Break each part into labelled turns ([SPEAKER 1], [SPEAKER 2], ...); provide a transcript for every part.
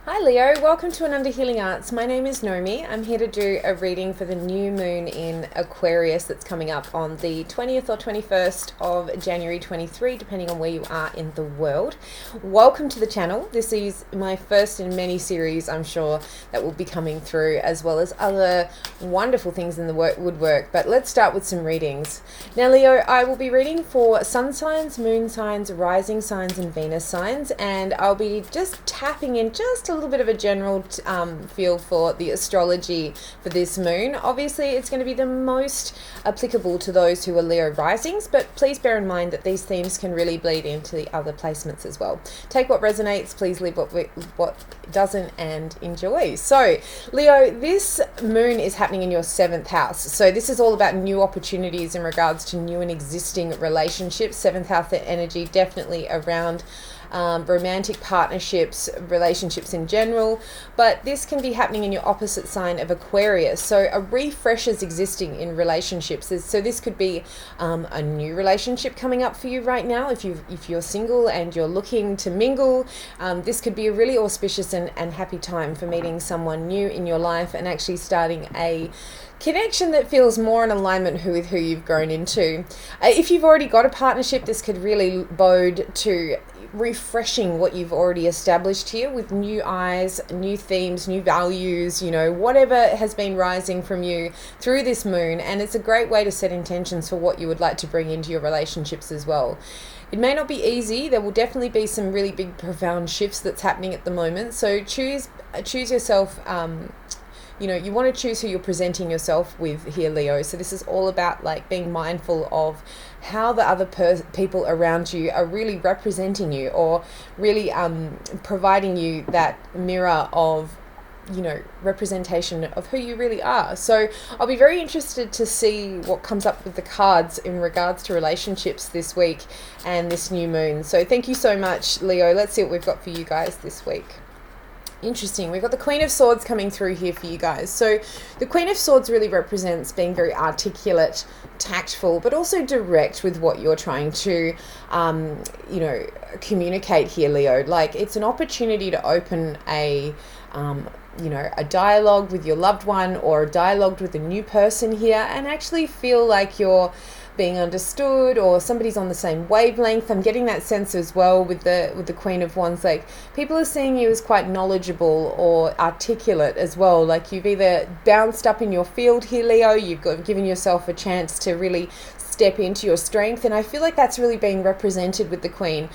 [SPEAKER 1] Hi Leo, welcome to An Under Healing Arts. My name is Nomi. I'm here to do a reading for the new moon in Aquarius that's coming up on the 20th or 21st of January 23, depending on where you are in the world. Welcome to the channel. This is my first in many series, I'm sure, that will be coming through, as well as other wonderful things in the woodwork. But let's start with some readings. Now Leo, I will be reading for sun signs, moon signs, rising signs, and Venus signs, and I'll be just tapping in just a little bit of a general feel for the astrology for this moon. Obviously it's going to be the most applicable to those who are Leo risings, but please bear in mind that these themes can really bleed into the other placements as well. Take what resonates, please leave what doesn't, and enjoy. So Leo, this moon is happening in your 7th house, so this is all about new opportunities in regards to new and existing relationships. 7th house energy definitely around romantic partnerships, relationships in general, but this can be happening in your opposite sign of Aquarius. So a refresh is existing in relationships. So this could be a new relationship coming up for you right now. If you're single and you're looking to mingle, this could be a really auspicious and happy time for meeting someone new in your life and actually starting a connection that feels more in alignment with who you've grown into. If you've already got a partnership, this could really bode to refreshing what you've already established here with new eyes, new themes, new values, whatever has been rising from you through this moon. And it's a great way to set intentions for what you would like to bring into your relationships as well. It may not be easy. There will definitely be some really big, profound shifts that's happening at the moment. So choose yourself. You want to choose who you're presenting yourself with here, Leo. So this is all about being mindful of how the other people around you are really representing you, or really providing you that mirror of representation of who you really are. So I'll be very interested to see what comes up with the cards in regards to relationships this week and this new moon. So thank you so much, Leo. Let's see what we've got for you guys this week. Interesting. We've got the Queen of Swords coming through here for you guys. So the Queen of Swords really represents being very articulate, tactful, but also direct with what you're trying to, communicate here, Leo. It's an opportunity to open a dialogue with your loved one, or a dialogue with a new person here, and actually feel like you're being understood, or somebody's on the same wavelength. I'm getting that sense as well with the Queen of Wands. People are seeing you as quite knowledgeable or articulate as well. You've either bounced up in your field here, Leo, you've given yourself a chance to really step into your strength, and I feel like that's really being represented with the Queen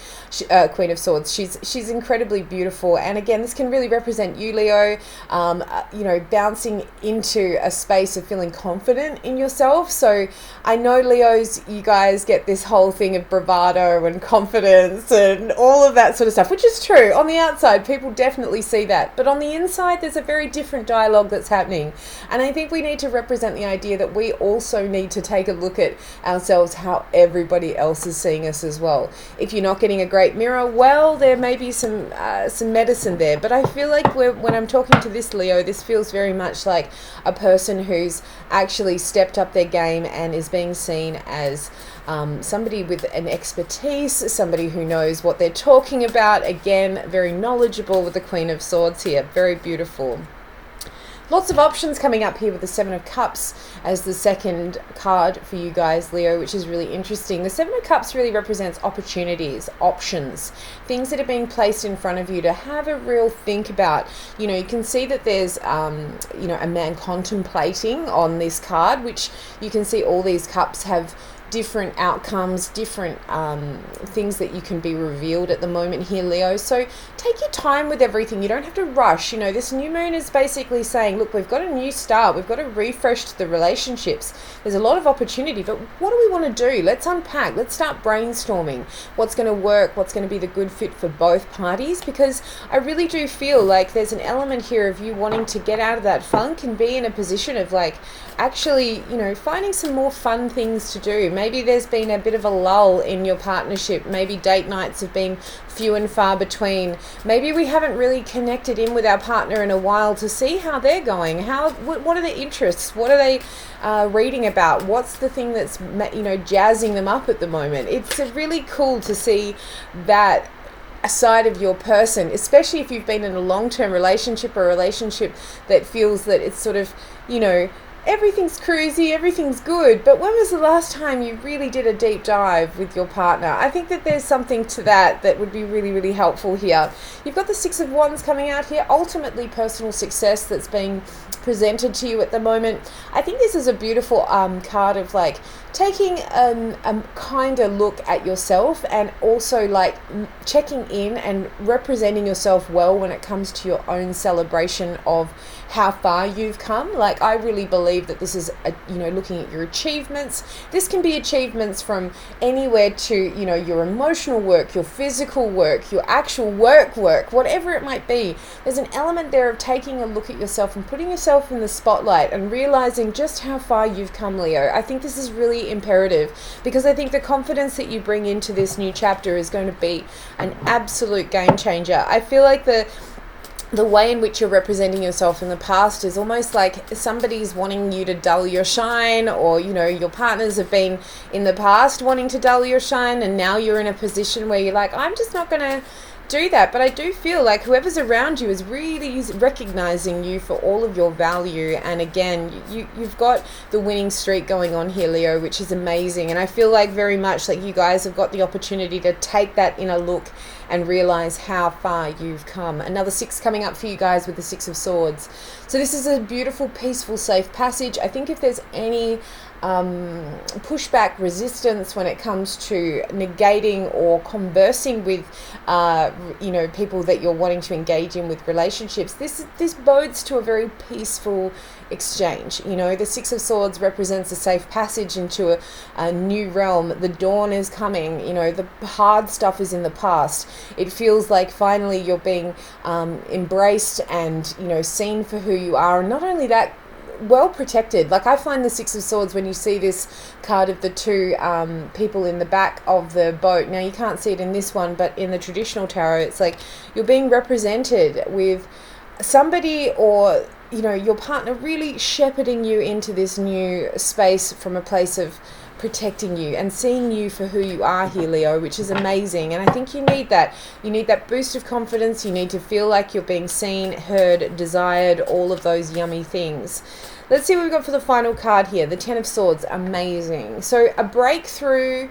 [SPEAKER 1] of Swords. She's incredibly beautiful, and again, this can really represent you, Leo. Bouncing into a space of feeling confident in yourself. So I know, Leos, you guys get this whole thing of bravado and confidence and all of that sort of stuff, which is true. On the outside, people definitely see that, but on the inside, there's a very different dialogue that's happening, and I think we need to represent the idea that we also need to take a look at ourselves how everybody else is seeing us as well. If you're not getting a great mirror, well, there may be some medicine there, but I feel like when I'm talking to this Leo, this feels very much like a person who's actually stepped up their game and is being seen as somebody with an expertise, somebody who knows what they're talking about. Again, very knowledgeable with the Queen of Swords here. Very beautiful. Lots of options coming up here with the Seven of Cups as the second card for you guys, Leo, which is really interesting. The Seven of Cups really represents opportunities, options, things that are being placed in front of you to have a real think about. You can see that there's, a man contemplating on this card, which you can see all these cups have different outcomes, different things that you can be revealed at the moment here, Leo. So take your time with everything. You don't have to rush. This new moon is basically saying, look, we've got a new start. We've got to refresh the relationships. There's a lot of opportunity, but what do we want to do? Let's unpack. Let's start brainstorming what's going to work, what's going to be the good fit for both parties, because I really do feel like there's an element here of you wanting to get out of that funk and be in a position of actually, finding some more fun things to do. Maybe there's been a bit of a lull in your partnership. Maybe date nights have been few and far between. Maybe we haven't really connected in with our partner in a while to see how they're going. What are their interests? What are they reading about? What's the thing that's jazzing them up at the moment? It's really cool to see that a side of your person, especially if you've been in a long-term relationship or a relationship that feels that it's sort of, everything's cruisy, everything's good, but when was the last time you really did a deep dive with your partner? I think that there's something to that would be really, really helpful here. You've got the Six of Wands coming out here, ultimately personal success that's being presented to you at the moment. I think this is a beautiful card of like taking a kinder look at yourself, and also like checking in and representing yourself well when it comes to your own celebration of how far you've come. Like, I really believe that this is looking at your achievements. This can be achievements from anywhere to your emotional work, your physical work, your actual work, whatever it might be. There's an element there of taking a look at yourself and putting yourself in the spotlight and realizing just how far you've come, Leo. I think this is really imperative, because I think the confidence that you bring into this new chapter is going to be an absolute game changer. I feel like the way in which you're representing yourself in the past is almost like somebody's wanting you to dull your shine, or your partners have been in the past wanting to dull your shine, and now you're in a position where you're like, I'm just not going to do that. But I do feel like whoever's around you is really recognizing you for all of your value. And again, you've got the winning streak going on here, Leo, which is amazing. And I feel like very much like you guys have got the opportunity to take that inner look and realize how far you've come. Another 6 coming up for you guys with the 6 of Swords. So this is a beautiful, peaceful, safe passage. I think if there's any pushback, resistance when it comes to negating or conversing with people that you're wanting to engage in with relationships, this bodes to a very peaceful exchange. The 6 of Swords represents a safe passage into a new realm. The dawn is coming. The hard stuff is in the past. It feels like finally you're being embraced and seen for who you are. And not only that, well protected. Like, I find the 6 of Swords, when you see this card of the 2 people in the back of the boat, now you can't see it in this one, but in the traditional tarot, it's like you're being represented with somebody, or your partner really shepherding you into this new space from a place of protecting you and seeing you for who you are here, Leo, which is amazing. And I think you need that. You need that boost of confidence. You need to feel like you're being seen, heard, desired, all of those yummy things. Let's see what we've got for the final card here. The 10 of Swords. Amazing. So a breakthrough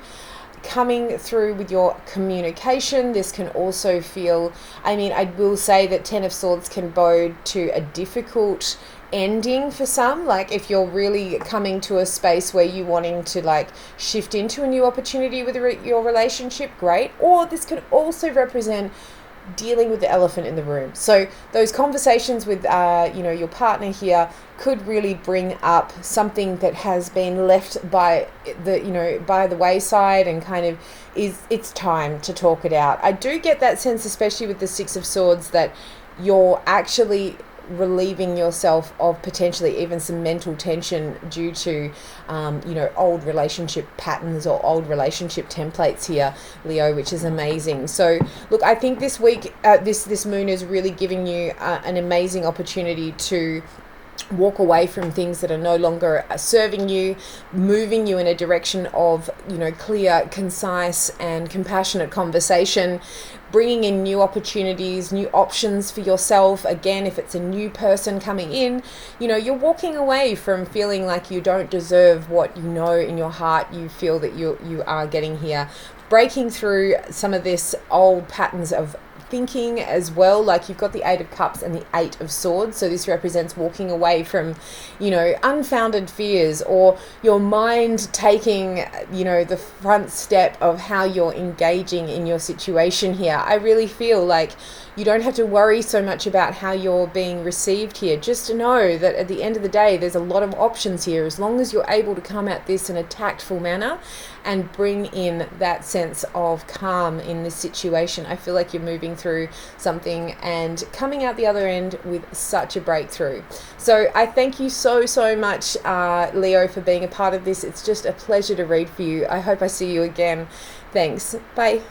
[SPEAKER 1] coming through with your communication. This can also feel, I will say that 10 of Swords can bode to a difficult ending for some. Like, if you're really coming to a space where you're wanting to like shift into a new opportunity with your relationship, great. Or this could also represent dealing with the elephant in the room. So those conversations with your partner here could really bring up something that has been left by the wayside, and kind of it's time to talk it out. I do get that sense, especially with the 6 of Swords, that you're actually relieving yourself of potentially even some mental tension due to old relationship patterns or old relationship templates here, Leo, which is amazing. So look, I think this week this moon is really giving you an amazing opportunity to walk away from things that are no longer serving you, moving you in a direction of clear, concise and compassionate conversation, bringing in new opportunities, new options for yourself. Again, if it's a new person coming in, you're walking away from feeling like you don't deserve what in your heart you feel that you are getting here. Breaking through some of this old patterns of thinking as well. Like, you've got the 8 of Cups and the 8 of Swords, so this represents walking away from unfounded fears, or your mind taking the front step of how you're engaging in your situation here. I really feel like you don't have to worry so much about how you're being received here. Just to know that at the end of the day, there's a lot of options here, as long as you're able to come at this in a tactful manner and bring in that sense of calm in this situation. I feel like you're moving through something and coming out the other end with such a breakthrough. So I thank you so much, Leo, for being a part of this. It's just a pleasure to read for you. I hope I see you again. Thanks. Bye.